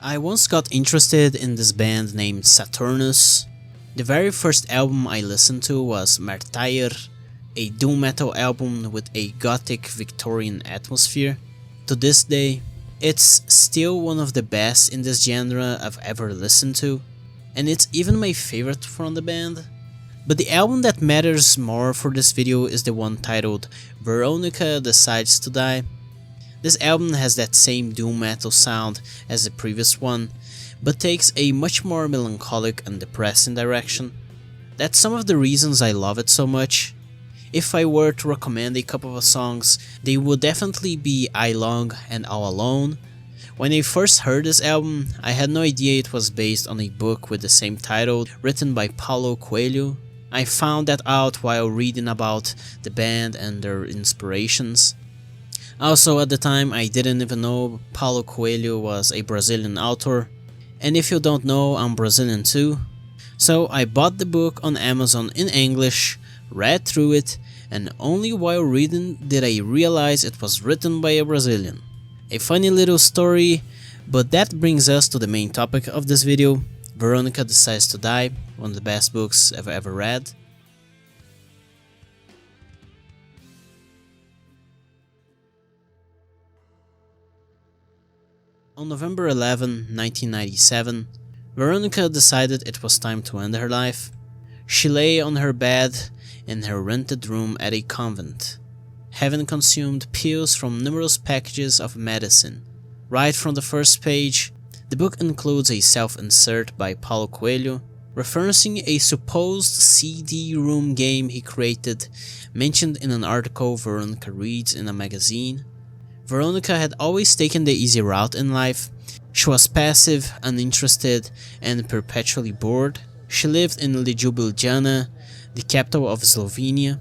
I once got interested in this band named Saturnus. The very first album I listened to was Martyr, a doom metal album with a gothic Victorian atmosphere. To this day, it's still one of the best in this genre I've ever listened to, and it's even my favorite from the band. But the album that matters more for this video is the one titled Veronika Decides to Die. This album has that same doom metal sound as the previous one, but takes a much more melancholic and depressing direction. That's some of the reasons I love it so much. If I were to recommend a couple of songs, they would definitely be I Long and All Alone. When I first heard this album, I had no idea it was based on a book with the same title written by Paulo Coelho. I found that out while reading about the band and their inspirations. Also, at the time, I didn't even know Paulo Coelho was a Brazilian author, and if you don't know, I'm Brazilian too. So I bought the book on Amazon in English, read through it, and only while reading did I realize it was written by a Brazilian. A funny little story, but that brings us to the main topic of this video. Veronika Decides to Die, one of the best books I've ever read. On November 11, 1997, Veronika decided it was time to end her life. She lay on her bed in her rented room at a convent, having consumed pills from numerous packages of medicine. Right from the first page, the book includes a self-insert by Paulo Coelho, referencing a supposed CD-ROM game he created, mentioned in an article Veronika reads in a magazine. Veronika had always taken the easy route in life. She was passive, uninterested, and perpetually bored. She lived in Ljubljana, the capital of Slovenia,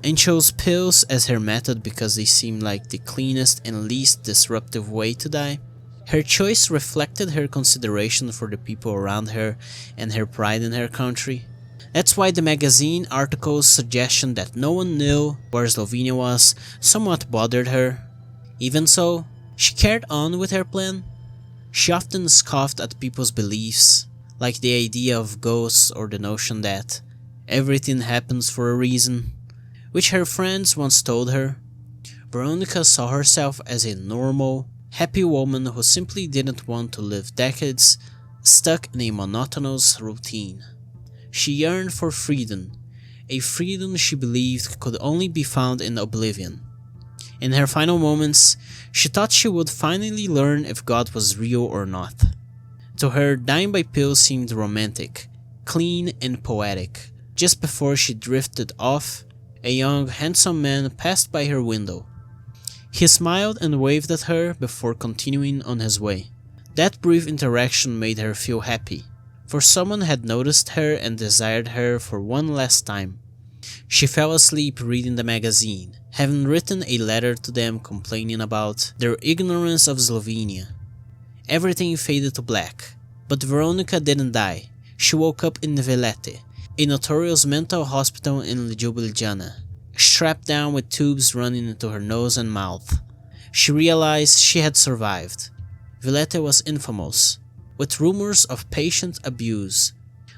and chose pills as her method because they seemed like the cleanest and least disruptive way to die. Her choice reflected her consideration for the people around her and her pride in her country. That's why the magazine article's suggestion that no one knew where Slovenia was somewhat bothered her. Even so, she carried on with her plan. She often scoffed at people's beliefs, like the idea of ghosts or the notion that everything happens for a reason, which her friends once told her. Veronika saw herself as a normal, happy woman who simply didn't want to live decades stuck in a monotonous routine. She yearned for freedom, a freedom she believed could only be found in oblivion. In her final moments, she thought she would finally learn if God was real or not. To her, dying by pills seemed romantic, clean and poetic. Just before she drifted off, a young, handsome man passed by her window. He smiled and waved at her before continuing on his way. That brief interaction made her feel happy, for someone had noticed her and desired her for one last time. She fell asleep reading the magazine, having written a letter to them complaining about their ignorance of Slovenia. Everything faded to black, but Veronika didn't die. She woke up in Villete, a notorious mental hospital in Ljubljana, strapped down with tubes running into her nose and mouth. She realized she had survived. Villete was infamous, with rumors of patient abuse,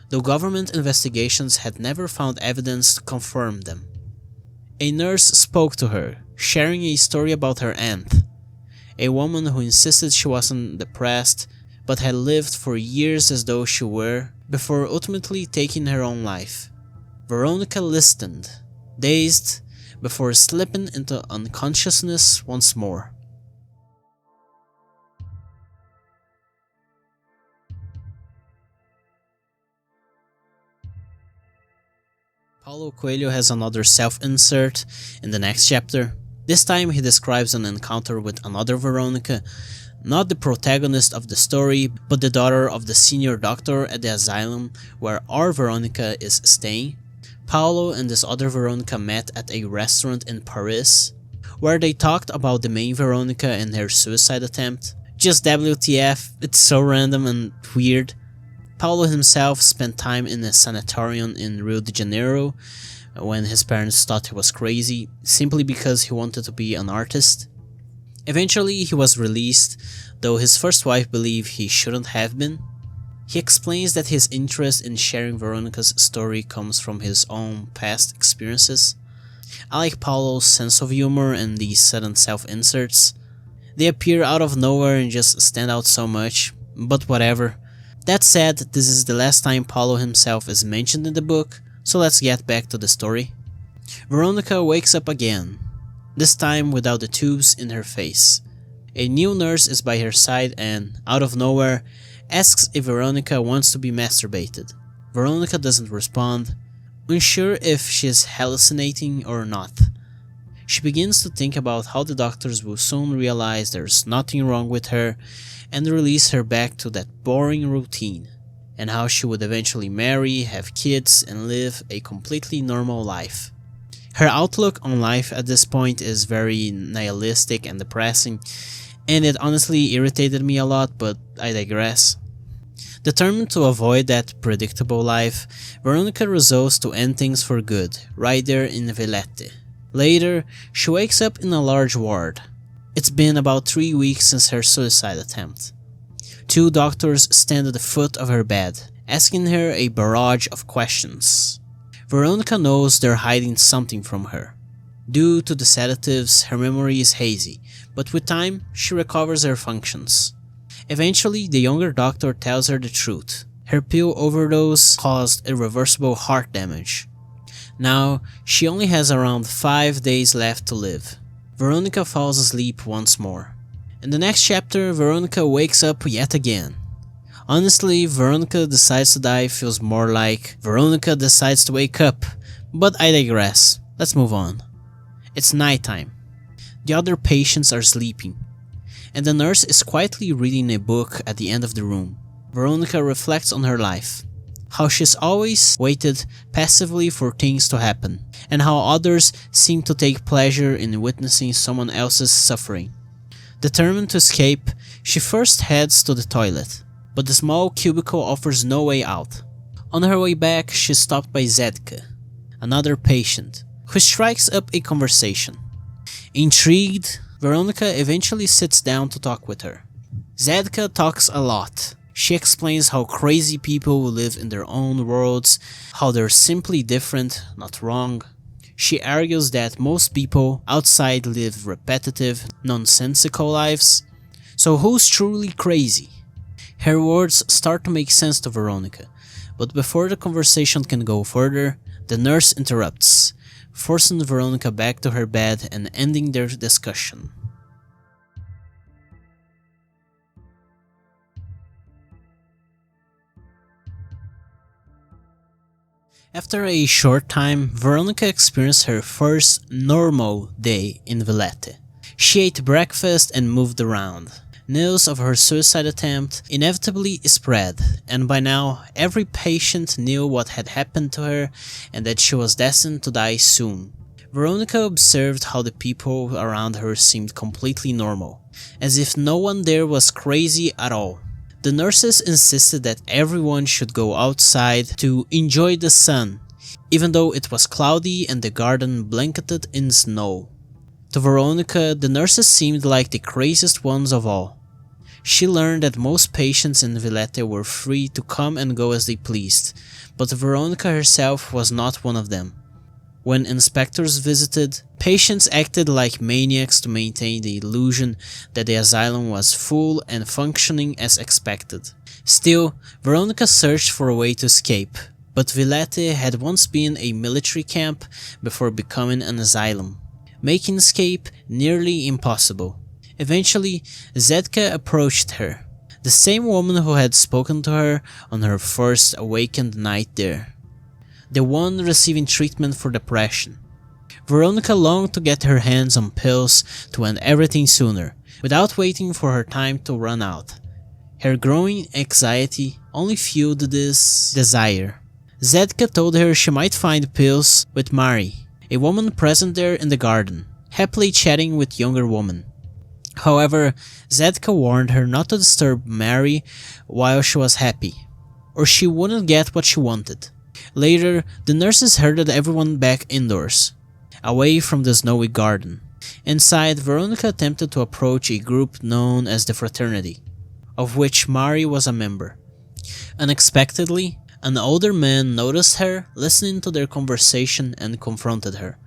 though government investigations had never found evidence to confirm them. A nurse spoke to her, sharing a story about her aunt, a woman who insisted she wasn't depressed, but had lived for years as though she were, before ultimately taking her own life. Veronika listened, dazed, before slipping into unconsciousness once more. Paulo Coelho has another self-insert in the next chapter. This time he describes an encounter with another Veronika, not the protagonist of the story, but the daughter of the senior doctor at the asylum where our Veronika is staying. Paulo and this other Veronika met at a restaurant in Paris, where they talked about the main Veronika and her suicide attempt. Just WTF, it's so random and weird. Paulo himself spent time in a sanatorium in Rio de Janeiro when his parents thought he was crazy, simply because he wanted to be an artist. Eventually, he was released, though his first wife believed he shouldn't have been. He explains that his interest in sharing Veronika's story comes from his own past experiences. I like Paulo's sense of humor and these sudden self-inserts. They appear out of nowhere and just stand out so much, but whatever. That said, this is the last time Paulo himself is mentioned in the book, so let's get back to the story. Veronika wakes up again, this time without the tubes in her face. A new nurse is by her side and, out of nowhere, asks if Veronika wants to be masturbated. Veronika doesn't respond, unsure if she's hallucinating or not. She begins to think about how the doctors will soon realize there's nothing wrong with her and release her back to that boring routine, and how she would eventually marry, have kids, and live a completely normal life. Her outlook on life at this point is very nihilistic and depressing, and it honestly irritated me a lot, but I digress. Determined to avoid that predictable life, Veronika resolves to end things for good, right there in Villete. Later, she wakes up in a large ward. It's been about 3 weeks since her suicide attempt. 2 doctors stand at the foot of her bed, asking her a barrage of questions. Veronika knows they're hiding something from her. Due to the sedatives, her memory is hazy, but with time, she recovers her functions. Eventually, the younger doctor tells her the truth. Her pill overdose caused irreversible heart damage. Now, she only has around 5 days left to live. Veronika falls asleep once more. In the next chapter, Veronika wakes up yet again. Honestly, Veronika Decides to Die feels more like Veronika Decides to Wake Up, but I digress. Let's move on. It's nighttime. The other patients are sleeping, and the nurse is quietly reading a book at the end of the room. Veronika reflects on her life, how she's always waited passively for things to happen, and how others seem to take pleasure in witnessing someone else's suffering. Determined to escape, she first heads to the toilet, but the small cubicle offers no way out. On her way back, she's stopped by Zedka, another patient, who strikes up a conversation. Intrigued, Veronika eventually sits down to talk with her. Zedka talks a lot. She explains how crazy people live in their own worlds, how they're simply different, not wrong. She argues that most people outside live repetitive, nonsensical lives. So who's truly crazy? Her words start to make sense to Veronika, but before the conversation can go further, the nurse interrupts, forcing Veronika back to her bed and ending their discussion. After a short time, Veronika experienced her first normal day in Villete. She ate breakfast and moved around. News of her suicide attempt inevitably spread, and by now every patient knew what had happened to her and that she was destined to die soon. Veronika observed how the people around her seemed completely normal, as if no one there was crazy at all. The nurses insisted that everyone should go outside to enjoy the sun, even though it was cloudy and the garden blanketed in snow. To Veronika, the nurses seemed like the craziest ones of all. She learned that most patients in Villete were free to come and go as they pleased, but Veronika herself was not one of them. When inspectors visited, patients acted like maniacs to maintain the illusion that the asylum was full and functioning as expected. Still, Veronika searched for a way to escape, but Villete had once been a military camp before becoming an asylum, making escape nearly impossible. Eventually, Zedka approached her, the same woman who had spoken to her on her first awakened night there. The one receiving treatment for depression. Veronika longed to get her hands on pills to end everything sooner, without waiting for her time to run out. Her growing anxiety only fueled this desire. Zedka told her she might find pills with Mari, a woman present there in the garden, happily chatting with younger women. However, Zedka warned her not to disturb Mari while she was happy, or she wouldn't get what she wanted. Later, the nurses herded everyone back indoors, away from the snowy garden. Inside, Veronika attempted to approach a group known as the Fraternity, of which Mari was a member. Unexpectedly, an older man noticed her, listening to their conversation, and confronted her.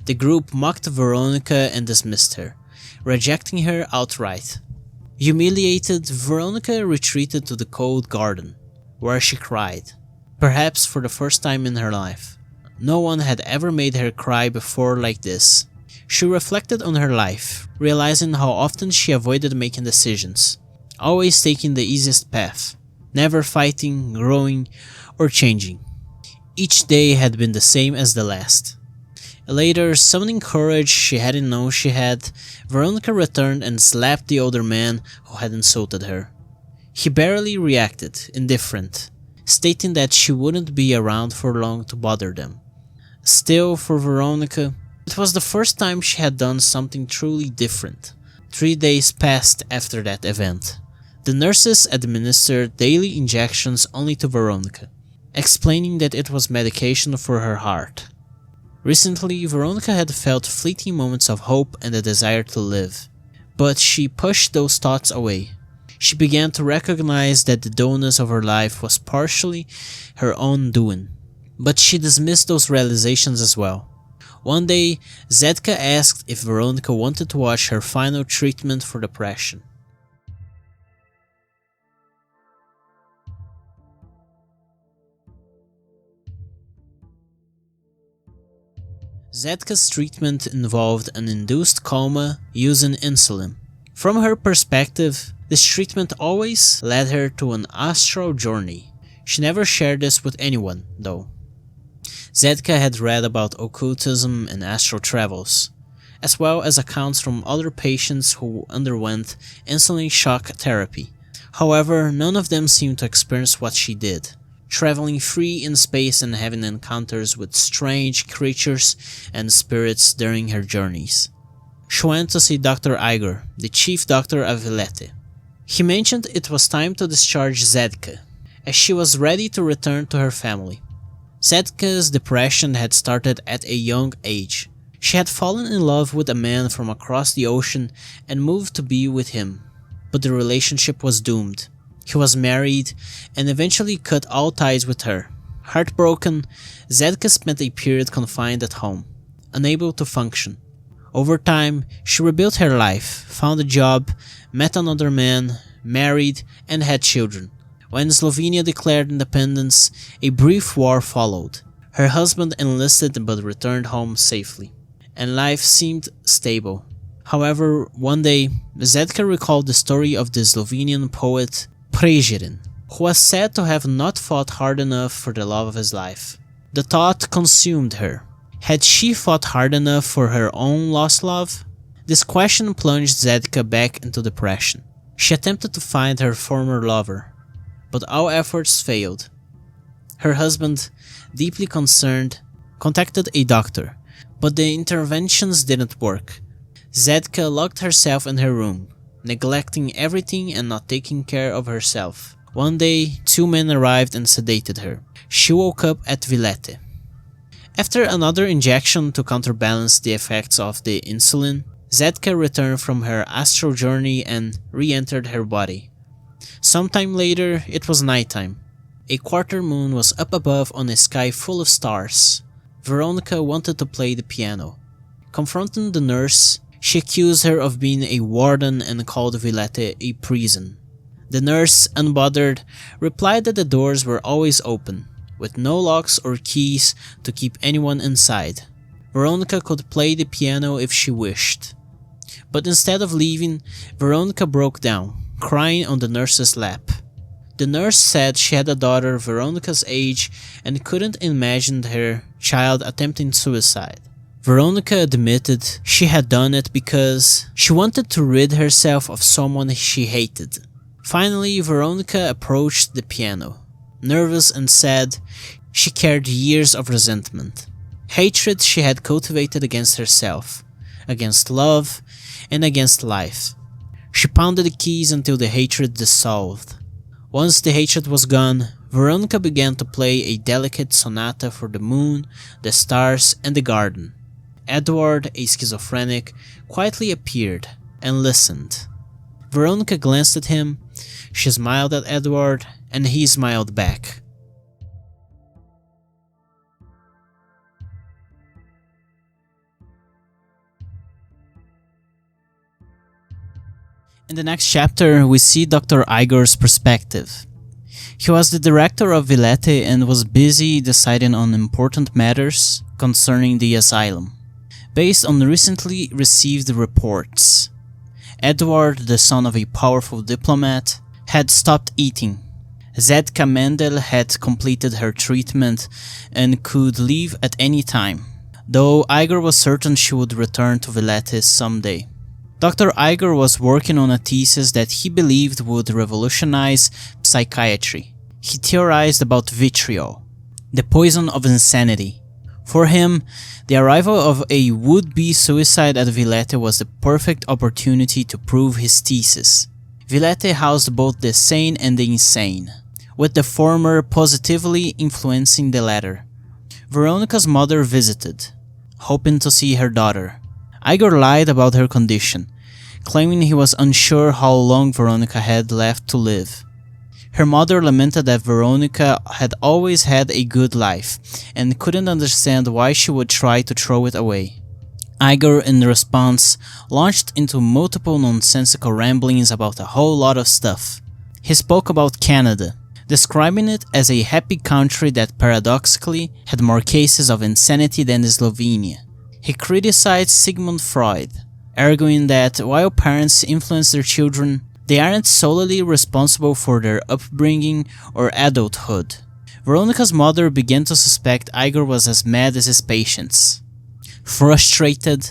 The group mocked Veronika and dismissed her, rejecting her outright. Humiliated, Veronika retreated to the cold garden, where she cried, perhaps for the first time in her life. No one had ever made her cry before like this. She reflected on her life, realizing how often she avoided making decisions, always taking the easiest path, never fighting, growing, or changing. Each day had been the same as the last. Later, summoning courage she hadn't known she had, Veronika returned and slapped the older man who had insulted her. He barely reacted, indifferent, stating that she wouldn't be around for long to bother them. Still, for Veronika, it was the first time she had done something truly different. 3 days passed after that event. The nurses administered daily injections only to Veronika, explaining that it was medication for her heart. Recently, Veronika had felt fleeting moments of hope and a desire to live, but she pushed those thoughts away. She began to recognize that the dullness of her life was partially her own doing, but she dismissed those realizations as well. One day, Zetka asked if Veronika wanted to watch her final treatment for depression. Zetka's treatment involved an induced coma using insulin. From her perspective, this treatment always led her to an astral journey. She never shared this with anyone, though. Zetka had read about occultism and astral travels, as well as accounts from other patients who underwent insulin shock therapy. However, none of them seemed to experience what she did, traveling free in space and having encounters with strange creatures and spirits during her journeys. She went to see Dr. Igor, the chief doctor of Villete. He mentioned it was time to discharge Zetka, as she was ready to return to her family. Zetka's depression had started at a young age. She had fallen in love with a man from across the ocean and moved to be with him, but the relationship was doomed. He was married and eventually cut all ties with her. Heartbroken, Zetka spent a period confined at home, unable to function. Over time, she rebuilt her life, found a job, met another man, married, and had children. When Slovenia declared independence, a brief war followed. Her husband enlisted but returned home safely, and life seemed stable. However, one day, Zetka recalled the story of the Slovenian poet Prešeren, who was said to have not fought hard enough for the love of his life. The thought consumed her. Had she fought hard enough for her own lost love? This question plunged Zetka back into depression. She attempted to find her former lover, but all efforts failed. Her husband, deeply concerned, contacted a doctor, but the interventions didn't work. Zetka locked herself in her room, neglecting everything and not taking care of herself. One day, 2 men arrived and sedated her. She woke up at Villete. After another injection to counterbalance the effects of the insulin, Zetka returned from her astral journey and re-entered her body. Sometime later, it was nighttime. A quarter moon was up above on a sky full of stars. Veronika wanted to play the piano. Confronting the nurse, she accused her of being a warden and called Villete a prison. The nurse, unbothered, replied that the doors were always open, with no locks or keys to keep anyone inside. Veronika could play the piano if she wished. But instead of leaving, Veronika broke down, crying on the nurse's lap. The nurse said she had a daughter Veronika's age and couldn't imagine her child attempting suicide. Veronika admitted she had done it because she wanted to rid herself of someone she hated. Finally, Veronika approached the piano, nervous and sad. She carried years of resentment, hatred she had cultivated against herself, against love, and against life. She pounded the keys until the hatred dissolved. Once the hatred was gone, Veronika began to play a delicate sonata for the moon, the stars, and the garden. Eduard, a schizophrenic, quietly appeared and listened. Veronika glanced at him, she smiled at Eduard, and he smiled back. In the next chapter, we see Dr. Igor's perspective. He was the director of Villete and was busy deciding on important matters concerning the asylum, based on recently received reports. Eduard, the son of a powerful diplomat, had stopped eating. Zedka Mendel had completed her treatment and could leave at any time, though Igor was certain she would return to Villete someday. Dr. Igor was working on a thesis that he believed would revolutionize psychiatry. He theorized about vitriol, the poison of insanity. For him, the arrival of a would-be suicide at Villete was the perfect opportunity to prove his thesis. Villete housed both the sane and the insane, with the former positively influencing the latter. Veronika's mother visited, hoping to see her daughter. Igor lied about her condition, claiming he was unsure how long Veronika had left to live. Her mother lamented that Veronika had always had a good life, and couldn't understand why she would try to throw it away. Igor, in response, launched into multiple nonsensical ramblings about a whole lot of stuff. He spoke about Canada, describing it as a happy country that paradoxically had more cases of insanity than Slovenia. He criticized Sigmund Freud, arguing that while parents influence their children, they aren't solely responsible for their upbringing or adulthood. Veronika's mother began to suspect Igor was as mad as his patients. Frustrated,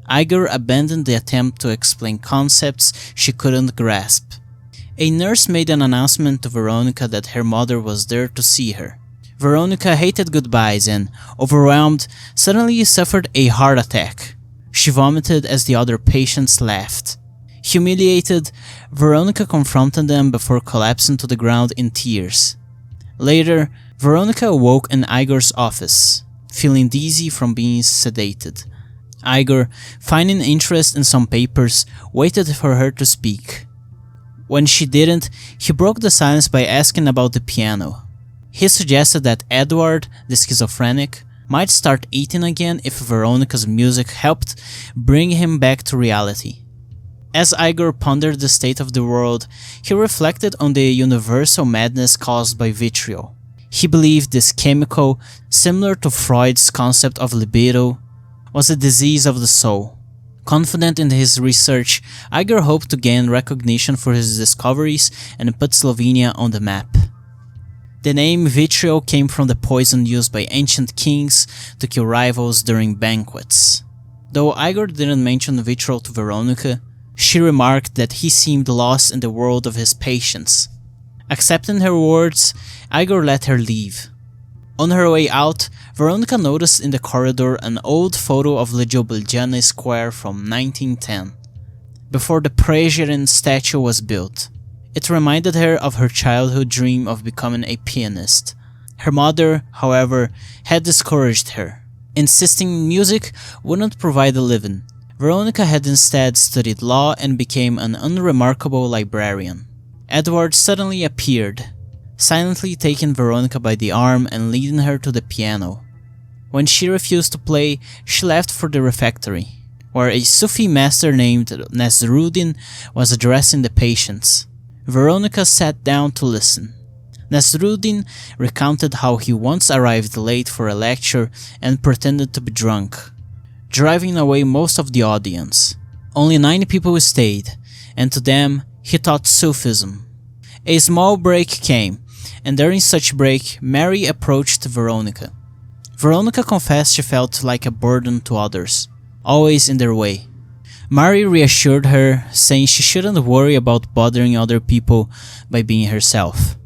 Igor abandoned the attempt to explain concepts she couldn't grasp. A nurse made an announcement to Veronika that her mother was there to see her. Veronika hated goodbyes and, overwhelmed, suddenly suffered a heart attack. She vomited as the other patients laughed. Humiliated, Veronika confronted them before collapsing to the ground in tears. Later, Veronika awoke in Igor's office, feeling dizzy from being sedated. Igor, finding interest in some papers, waited for her to speak. When she didn't, he broke the silence by asking about the piano. He suggested that Eduard, the schizophrenic, might start eating again if Veronika's music helped bring him back to reality. As Igor pondered the state of the world, he reflected on the universal madness caused by vitriol. He believed this chemical, similar to Freud's concept of libido, was a disease of the soul. Confident in his research, Igor hoped to gain recognition for his discoveries and put Slovenia on the map. The name vitriol came from the poison used by ancient kings to kill rivals during banquets. Though Igor didn't mention vitriol to Veronika, she remarked that he seemed lost in the world of his patients. Accepting her words, Igor let her leave. On her way out, Veronika noticed in the corridor an old photo of Ljubljana Square from 1910, before the Pražerin statue was built. It reminded her of her childhood dream of becoming a pianist. Her mother, however, had discouraged her, insisting music wouldn't provide a living. Veronika had instead studied law and became an unremarkable librarian. Eduard suddenly appeared, silently taking Veronika by the arm and leading her to the piano. When she refused to play, she left for the refectory, where a Sufi master named Nasruddin was addressing the patients. Veronika sat down to listen. Nasruddin recounted how he once arrived late for a lecture and pretended to be drunk, driving away most of the audience. Only 9 people stayed, and to them he taught Sufism. A small break came, and during such break, Mary approached Veronika. Veronika confessed she felt like a burden to others, always in their way. Mary reassured her, saying she shouldn't worry about bothering other people by being herself.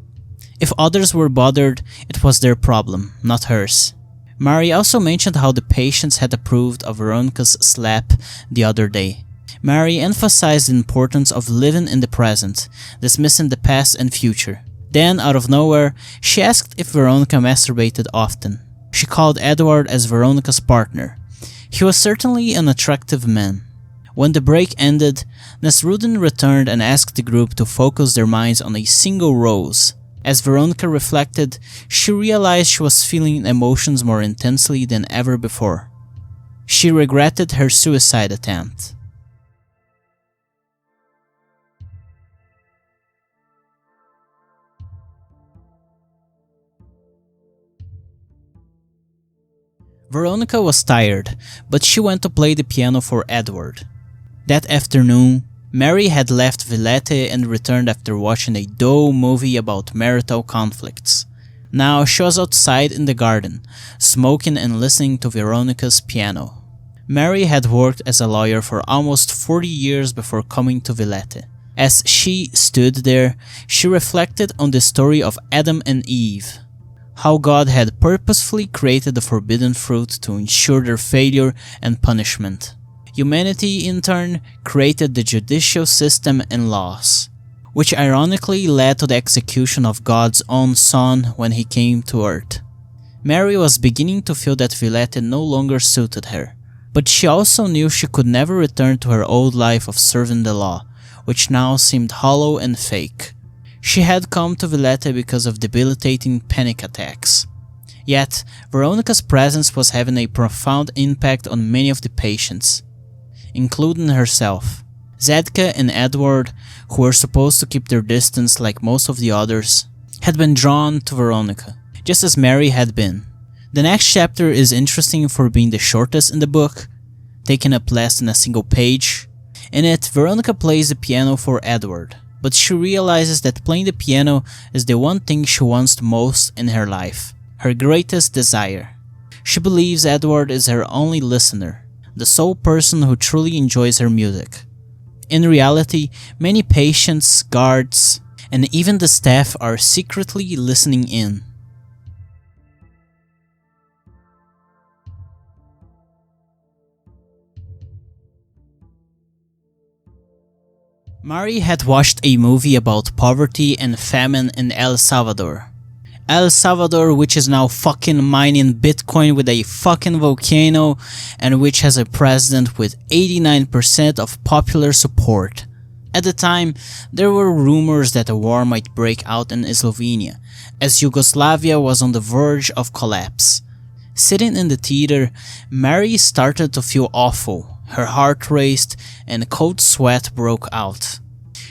If others were bothered, it was their problem, not hers. Mary also mentioned how the patients had approved of Veronika's slap the other day. Mary emphasized the importance of living in the present, dismissing the past and future. Then, out of nowhere, she asked if Veronika masturbated often. She called Eduard as Veronika's partner. He was certainly an attractive man. When the break ended, Nasruddin returned and asked the group to focus their minds on a single rose. As Veronika reflected, she realized she was feeling emotions more intensely than ever before. She regretted her suicide attempt. Veronika was tired, but she went to play the piano for Eduard. That afternoon, Mary had left Villete and returned after watching a dull movie about marital conflicts. Now she was outside in the garden, smoking and listening to Veronika's piano. Mary had worked as a lawyer for almost 40 years before coming to Villete. As she stood there, she reflected on the story of Adam and Eve. How God had purposefully created the forbidden fruit to ensure their failure and punishment. Humanity, in turn, created the judicial system and laws, which ironically led to the execution of God's own Son when he came to earth. Mary was beginning to feel that Villete no longer suited her, but she also knew she could never return to her old life of serving the law, which now seemed hollow and fake. She had come to Villete because of debilitating panic attacks. Yet, Veronika's presence was having a profound impact on many of the patients, including herself. Zedka and Eduard, who were supposed to keep their distance like most of the others, had been drawn to Veronika, just as Mary had been. The next chapter is interesting for being the shortest in the book, taking up less than a single page. In it, Veronika plays the piano for Eduard, but she realizes that playing the piano is the one thing she wants most in her life, her greatest desire. She believes Eduard is her only listener, the sole person who truly enjoys her music. In reality, many patients, guards, and even the staff are secretly listening in. Mari had watched a movie about poverty and famine in El Salvador. El Salvador, which is now fucking mining Bitcoin with a fucking volcano, and which has a president with 89% of popular support. At the time, there were rumors that a war might break out in Slovenia, as Yugoslavia was on the verge of collapse. Sitting in the theater, Mary started to feel awful. Her heart raced and cold sweat broke out.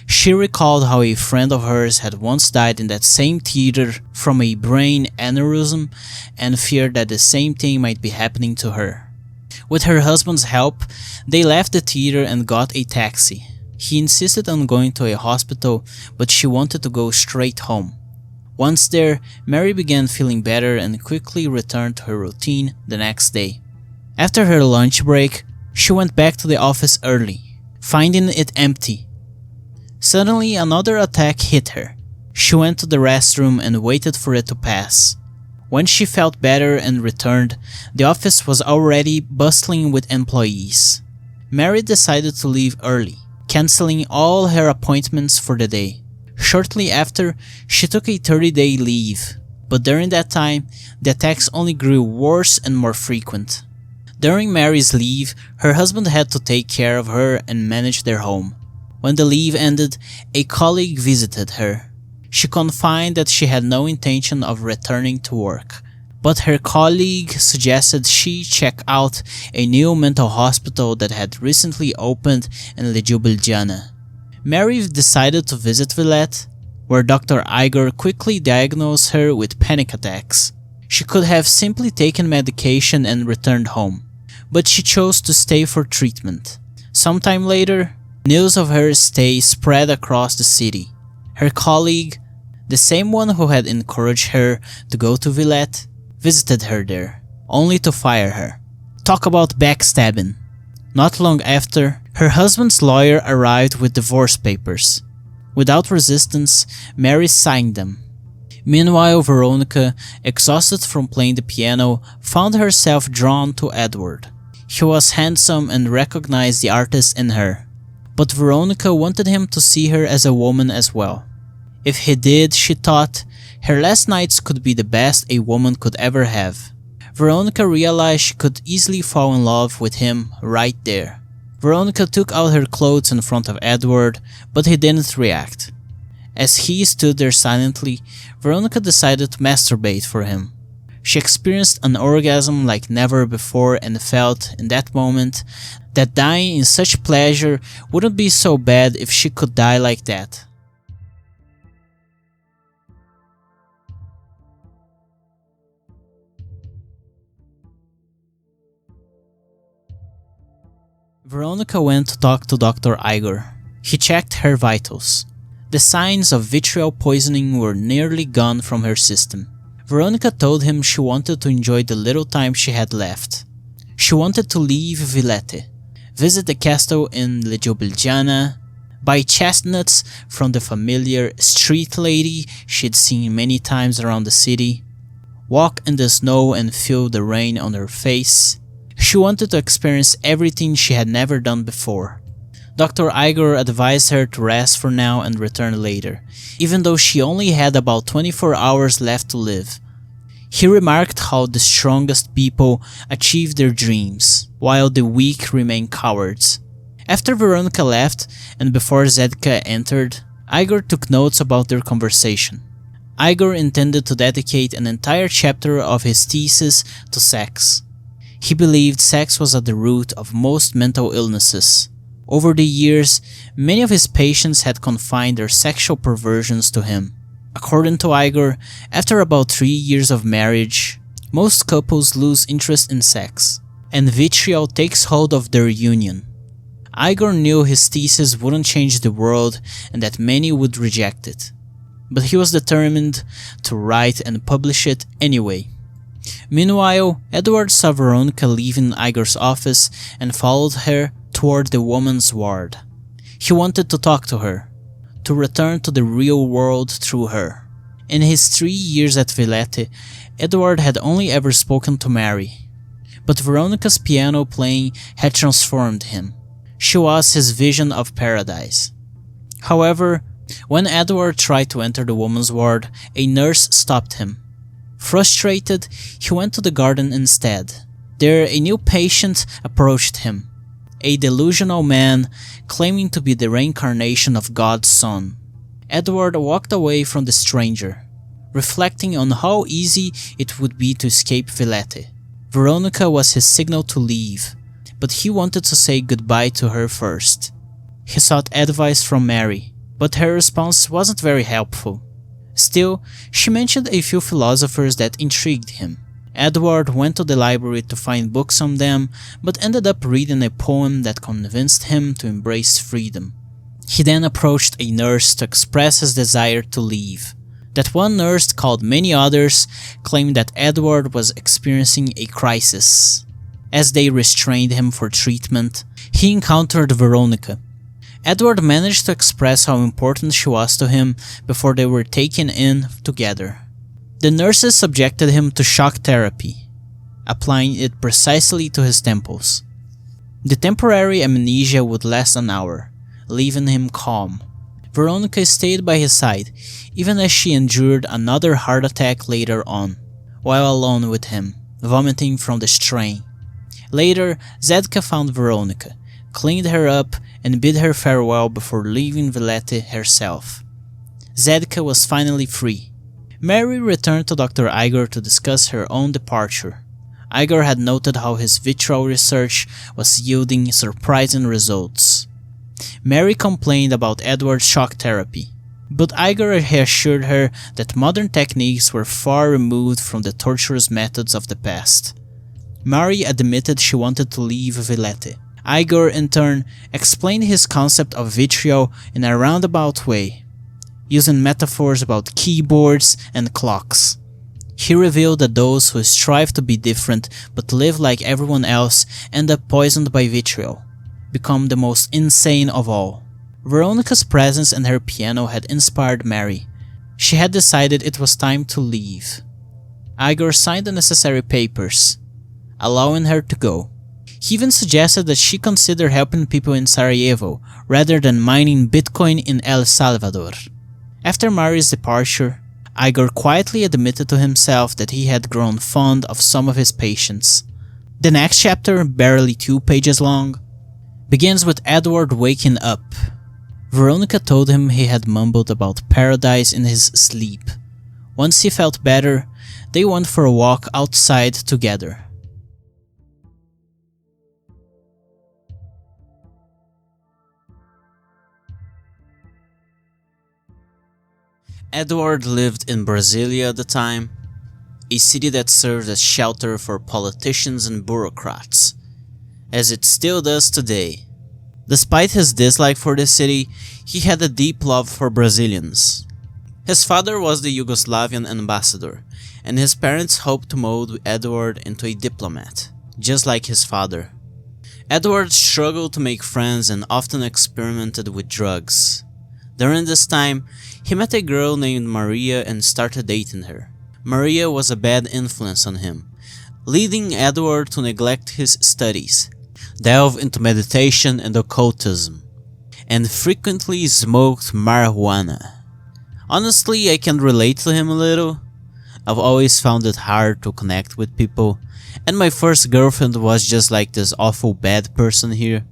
She recalled how a friend of hers had once died in that same theater from a brain aneurysm and feared that the same thing might be happening to her. With her husband's help, they left the theater and got a taxi. He insisted on going to a hospital, but she wanted to go straight home. Once there, Mary began feeling better and quickly returned to her routine the next day. After her lunch break, she went back to the office early, finding it empty. Suddenly, another attack hit her. She went to the restroom and waited for it to pass. When she felt better and returned, the office was already bustling with employees. Mary decided to leave early, canceling all her appointments for the day. Shortly after, she took a 30-day leave, but during that time, the attacks only grew worse and more frequent. During Mary's leave, her husband had to take care of her and manage their home. When the leave ended, a colleague visited her. She confided that she had no intention of returning to work, but her colleague suggested she check out a new mental hospital that had recently opened in Ljubljana. Mary decided to visit Villete, where Dr. Igor quickly diagnosed her with panic attacks. She could have simply taken medication and returned home, but she chose to stay for treatment. Sometime later, news of her stay spread across the city. Her colleague, the same one who had encouraged her to go to Villete, visited her there, only to fire her. Talk about backstabbing. Not long after, her husband's lawyer arrived with divorce papers. Without resistance, Mary signed them. Meanwhile, Veronika, exhausted from playing the piano, found herself drawn to Eduard. He was handsome and recognized the artist in her. But Veronika wanted him to see her as a woman as well. If he did, she thought, her last nights could be the best a woman could ever have. Veronika realized she could easily fall in love with him right there. Veronika took out her clothes in front of Eduard, but he didn't react. As he stood there silently, Veronika decided to masturbate for him. She experienced an orgasm like never before and felt, in that moment, that dying in such pleasure wouldn't be so bad if she could die like that. Veronika went to talk to Dr. Igor. He checked her vitals. The signs of vitriol poisoning were nearly gone from her system. Veronika told him she wanted to enjoy the little time she had left. She wanted to leave Villete, visit the castle in Ljubljana, buy chestnuts from the familiar street lady she'd seen many times around the city, walk in the snow and feel the rain on her face. She wanted to experience everything she had never done before. Dr. Igor advised her to rest for now and return later, even though she only had about 24 hours left to live. He remarked how the strongest people achieve their dreams, while the weak remain cowards. After Veronika left, and before Zedka entered, Igor took notes about their conversation. Igor intended to dedicate an entire chapter of his thesis to sex. He believed sex was at the root of most mental illnesses. Over the years, many of his patients had confined their sexual perversions to him. According to Igor, after about 3 years of marriage, most couples lose interest in sex, and vitriol takes hold of their union. Igor knew his thesis wouldn't change the world and that many would reject it, but he was determined to write and publish it anyway. Meanwhile, Eduard saw Veronika leaving Igor's office and followed her toward the woman's ward. He wanted to talk to her, to return to the real world through her. In his 3 years at Villete, Eduard had only ever spoken to Mary, but Veronika's piano playing had transformed him. She was his vision of paradise. However, when Eduard tried to enter the woman's ward, a nurse stopped him. Frustrated, he went to the garden instead. There, a new patient approached him, a delusional man claiming to be the reincarnation of God's son. Eduard walked away from the stranger, reflecting on how easy it would be to escape Villete. Veronika was his signal to leave, but he wanted to say goodbye to her first. He sought advice from Mary, but her response wasn't very helpful. Still, she mentioned a few philosophers that intrigued him. Eduard went to the library to find books on them, but ended up reading a poem that convinced him to embrace freedom. He then approached a nurse to express his desire to leave. That one nurse, called many others, claimed that Eduard was experiencing a crisis. As they restrained him for treatment, he encountered Veronika. Eduard managed to express how important she was to him before they were taken in together. The nurses subjected him to shock therapy, applying it precisely to his temples. The temporary amnesia would last an hour, leaving him calm. Veronika stayed by his side, even as she endured another heart attack later on, while alone with him, vomiting from the strain. Later, Zedka found Veronika, cleaned her up, and bid her farewell before leaving Villete herself. Zedka was finally free. Mary returned to Dr. Igor to discuss her own departure. Igor had noted how his vitriol research was yielding surprising results. Mary complained about Eduard's shock therapy, but Igor reassured her that modern techniques were far removed from the torturous methods of the past. Mary admitted she wanted to leave Villete. Igor, in turn, explained his concept of vitriol in a roundabout way, using metaphors about keyboards and clocks. He revealed that those who strive to be different but live like everyone else end up poisoned by vitriol, become the most insane of all. Veronika's presence and her piano had inspired Mary. She had decided it was time to leave. Igor signed the necessary papers, allowing her to go. He even suggested that she consider helping people in Sarajevo rather than mining Bitcoin in El Salvador. After Mary's departure, Igor quietly admitted to himself that he had grown fond of some of his patients. The next chapter, barely 2 pages long, begins with Eduard waking up. Veronika told him he had mumbled about paradise in his sleep. Once he felt better, they went for a walk outside together. Eduard lived in Brasilia at the time, a city that served as shelter for politicians and bureaucrats, as it still does today. Despite his dislike for the city, he had a deep love for Brazilians. His father was the Yugoslavian ambassador, and his parents hoped to mold Eduard into a diplomat, just like his father. Eduard struggled to make friends and often experimented with drugs. During this time, he met a girl named Maria and started dating her. Maria was a bad influence on him, leading Eduard to neglect his studies, delve into meditation and occultism, and frequently smoked marijuana. Honestly, I can relate to him a little. I've always found it hard to connect with people, and my first girlfriend was just like this awful bad person here.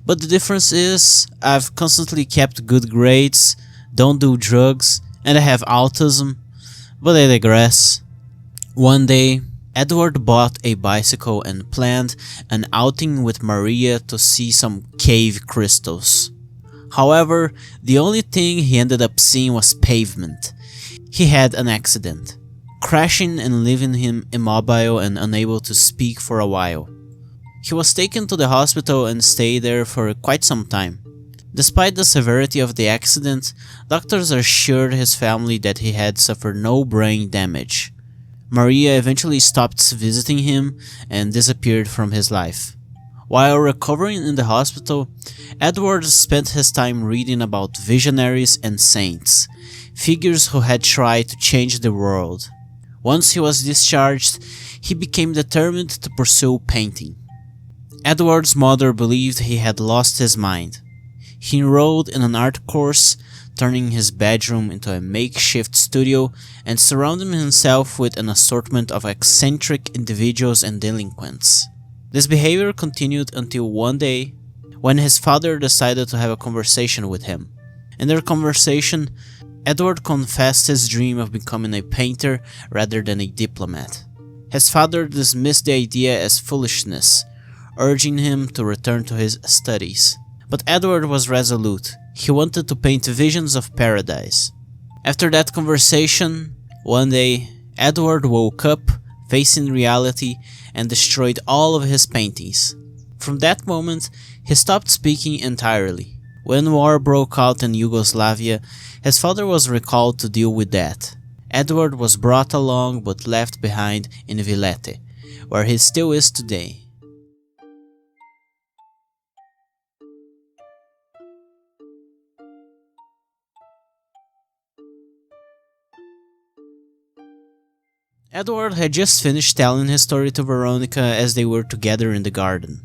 But the difference is, I've constantly kept good grades, don't do drugs, and I have autism, but I digress. One day, Eduard bought a bicycle and planned an outing with Maria to see some cave crystals. However, the only thing he ended up seeing was pavement. He had an accident, crashing and leaving him immobile and unable to speak for a while. He was taken to the hospital and stayed there for quite some time. Despite the severity of the accident, doctors assured his family that he had suffered no brain damage. Maria eventually stopped visiting him and disappeared from his life. While recovering in the hospital, Eduard spent his time reading about visionaries and saints, figures who had tried to change the world. Once he was discharged, he became determined to pursue painting. Eduard's mother believed he had lost his mind. He enrolled in an art course, turning his bedroom into a makeshift studio and surrounding himself with an assortment of eccentric individuals and delinquents. This behavior continued until one day, when his father decided to have a conversation with him. In their conversation, Eduard confessed his dream of becoming a painter rather than a diplomat. His father dismissed the idea as foolishness, urging him to return to his studies. But Eduard was resolute. He wanted to paint visions of paradise. After that conversation, one day, Eduard woke up, facing reality, and destroyed all of his paintings. From that moment, he stopped speaking entirely. When war broke out in Yugoslavia, his father was recalled to deal with that. Eduard was brought along but left behind in Villete, where he still is today. Eduard had just finished telling his story to Veronika as they were together in the garden.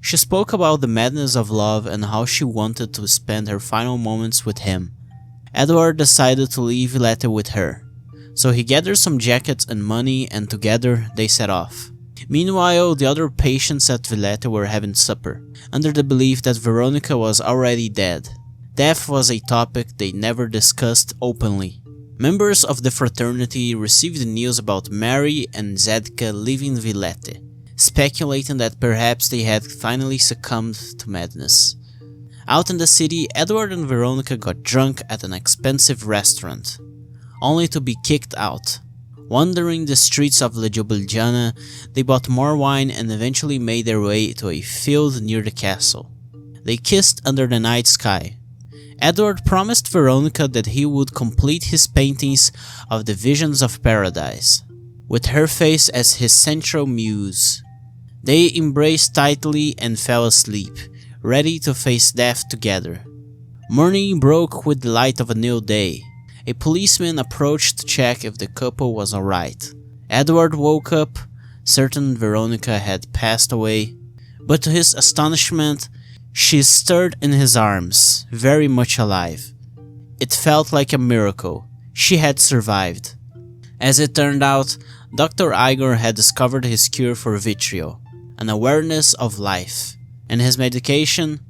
She spoke about the madness of love and how she wanted to spend her final moments with him. Eduard decided to leave Villete with her, so he gathered some jackets and money and together they set off. Meanwhile, the other patients at Villete were having supper, under the belief that Veronika was already dead. Death was a topic they never discussed openly. Members of the fraternity received news about Mary and Zedka leaving Villete, speculating that perhaps they had finally succumbed to madness. Out in the city, Eduard and Veronika got drunk at an expensive restaurant, only to be kicked out. Wandering the streets of Ljubljana, they bought more wine and eventually made their way to a field near the castle. They kissed under the night sky. Eduard promised Veronika that he would complete his paintings of the visions of paradise, with her face as his central muse. They embraced tightly and fell asleep, ready to face death together. Morning broke with the light of a new day. A policeman approached to check if the couple was alright. Eduard woke up, certain Veronika had passed away, but to his astonishment, she stirred in his arms, very much alive. It felt like a miracle. she had survived. As it turned out, Dr. Igor had discovered his cure for vitriol, an awareness of life, and his medication,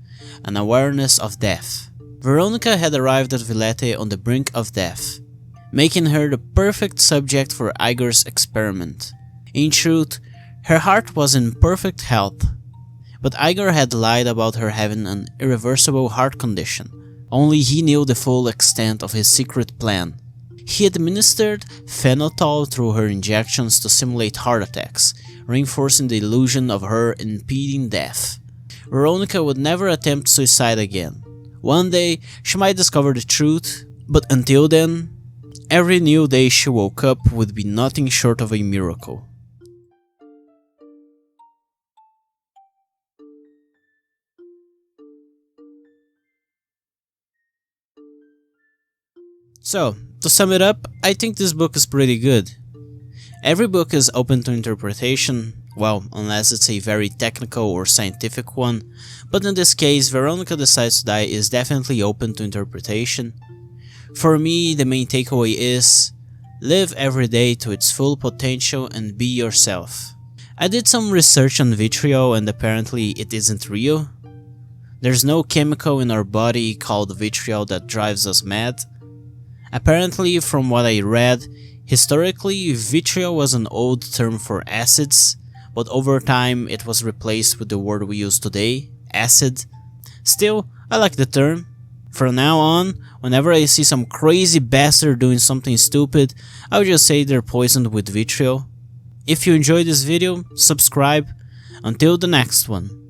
an awareness of death. Veronika had arrived at Villete on the brink of death, making her the perfect subject for Igor's experiment. In truth, her heart was in perfect health, but Igor had lied about her having an irreversible heart condition. Only he knew the full extent of his secret plan. He administered phenolphthalein through her injections to simulate heart attacks, reinforcing the illusion of her impending death. Veronika would never attempt suicide again. One day, she might discover the truth, but until then, every new day she woke up would be nothing short of a miracle. So, to sum it up, I think this book is pretty good. Every book is open to interpretation, well, unless it's a very technical or scientific one, but in this case, Veronika Decides to Die is definitely open to interpretation. For me, the main takeaway is, live every day to its full potential and be yourself. I did some research on vitriol and apparently it isn't real. There's no chemical in our body called vitriol that drives us mad. Apparently, from what I read, historically vitriol was an old term for acids, but over time it was replaced with the word we use today, acid. Still, I like the term. From now on, whenever I see some crazy bastard doing something stupid, I'll just say they're poisoned with vitriol. If you enjoyed this video, subscribe. Until the next one.